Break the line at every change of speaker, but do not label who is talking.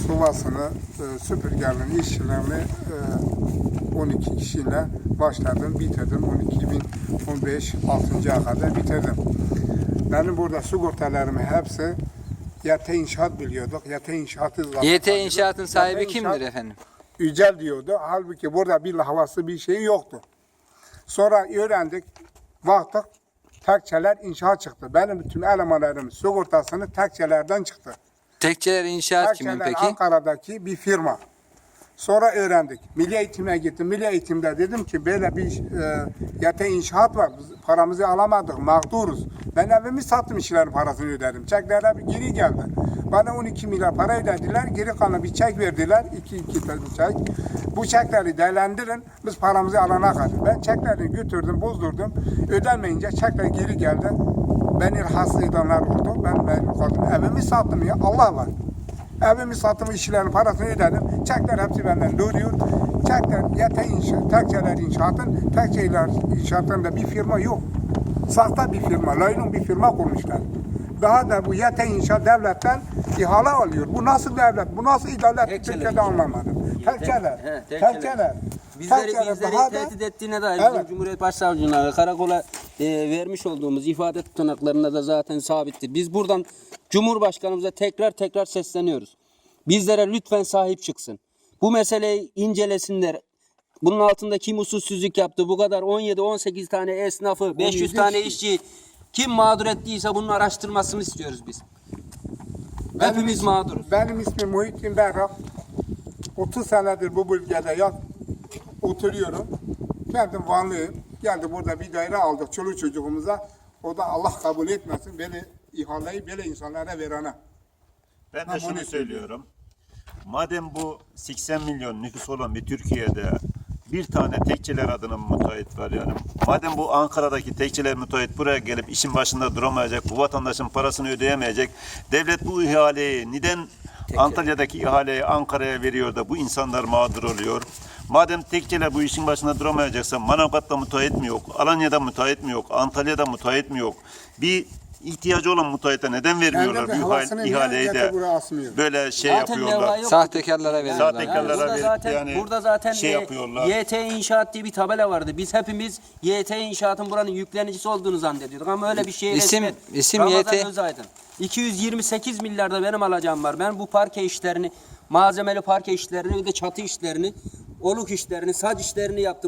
Suvasını, süpürgenin işçilerini 12 kişiyle başladım, bitirdim. 2015 6. aya kadar bitirdim. Benim burada sigortalarımı hepsi YT İnşaat biliyorduk. YT İnşaat'ı zaten.
YT İnşaat'ın sahibi
YT
kimdir
İnşaat,
efendim?
Yücel diyordu. Halbuki burada bir havası bir şey yoktu. Sonra öğrendik, baktık, tekçeler inşaat çıktı. Benim bütün elemanlarım sigortasını tekçelerden çıktı.
Tekçeler İnşaat kimin
Tekçeler
peki?
Ankara'daki bir firma. Sonra öğrendik. Milli Eğitim'e gittim. Milli Eğitim'de dedim ki böyle bir YT İnşaat var. Biz paramızı alamadık, mağduruz. Ben evimi sattım, işlerin parasını ödedim. Çeklerle bir geri geldi. Bana 12 milyar para ödediler. Geri kalan bir çek verdiler. İki tane çek. Bu çekleri değerlendirin. Biz paramızı alana kadar. Ben çekleri götürdüm, bozdurdum. Ödenmeyince çekler geri geldi. Beni rahatsız edenler oldu. Ben kaldım. Evimi sattım ya. Allah var. Evimi sattım, işçilerin parasını ödedim. Çekler hepsi benden duruyor. Çekler YT İnşaat, Tekçeler İnşaat'ın, Tekçeler İnşaat'ında bir firma yok. Sahte bir firma, laylon bir firma kurmuşlar. Daha da bu YT İnşaat devletten ihale alıyor. Bu nasıl devlet, bu nasıl idalet? Türkiye'de anlamadım. Tekçeler, Tekçeler.
Bizleri tehdit ettiğine dair bizim Cumhuriyet Başsavcılığına karakola vermiş olduğumuz ifade tutanaklarında da zaten sabittir. Biz buradan Cumhurbaşkanımıza tekrar sesleniyoruz. Bizlere lütfen sahip çıksın. Bu meseleyi incelesinler. Bunun altında kim usulsüzlük yaptı? Bu kadar 17-18 tane esnafı, 500 tane işçi kim mağdur ettiyse bunun araştırmasını istiyoruz biz. Hepimiz mağduruz.
Benim ismim Muhittin Berrak. 30 senedir bu bölgede oturuyorum. Kendim Vanlıyım. Geldi burada bir daire aldık çoluk çocuğumuza. O da Allah kabul etmesin. Böyle ihaleyi böyle insanlara verene.
Ben de şunu söylüyorum. Madem bu 80 milyon nüfus olan bir Türkiye'de bir tane tekçeler adına müteahhit var yani. Madem bu Ankara'daki tekçeler müteahhit buraya gelip işin başında duramayacak, bu vatandaşın parasını ödeyemeyecek. Devlet bu ihaleyi neden Antalya'daki ihaleyi Ankara'ya veriyor da bu insanlar mağdur oluyor? Madem tekçeler bu işin başında duramayacaksa Manavgat'ta müteahhit mi yok? Alanya'da müteahhit mi yok? Antalya'da müteahhit mi yok? Bir ihtiyacı olan müteahhite neden vermiyorlar bu ihaleyi de böyle şey yapıyorlar.
Sahtekarlara veriyorlar.
Sahtekarlara verip
burada zaten
şey yapıyorlar.
YT İnşaat diye bir tabela vardı. Biz hepimiz YT İnşaat'ın buranın yüklenicisi olduğunu zannediyorduk ama öyle bir şey
İsim
Ramazan
YT.
Özaydın. 228 milyarda benim alacağım var. Ben bu parke işlerini, malzemeli parke işlerini, bir de çatı işlerini, oluk işlerini, saç işlerini yaptım.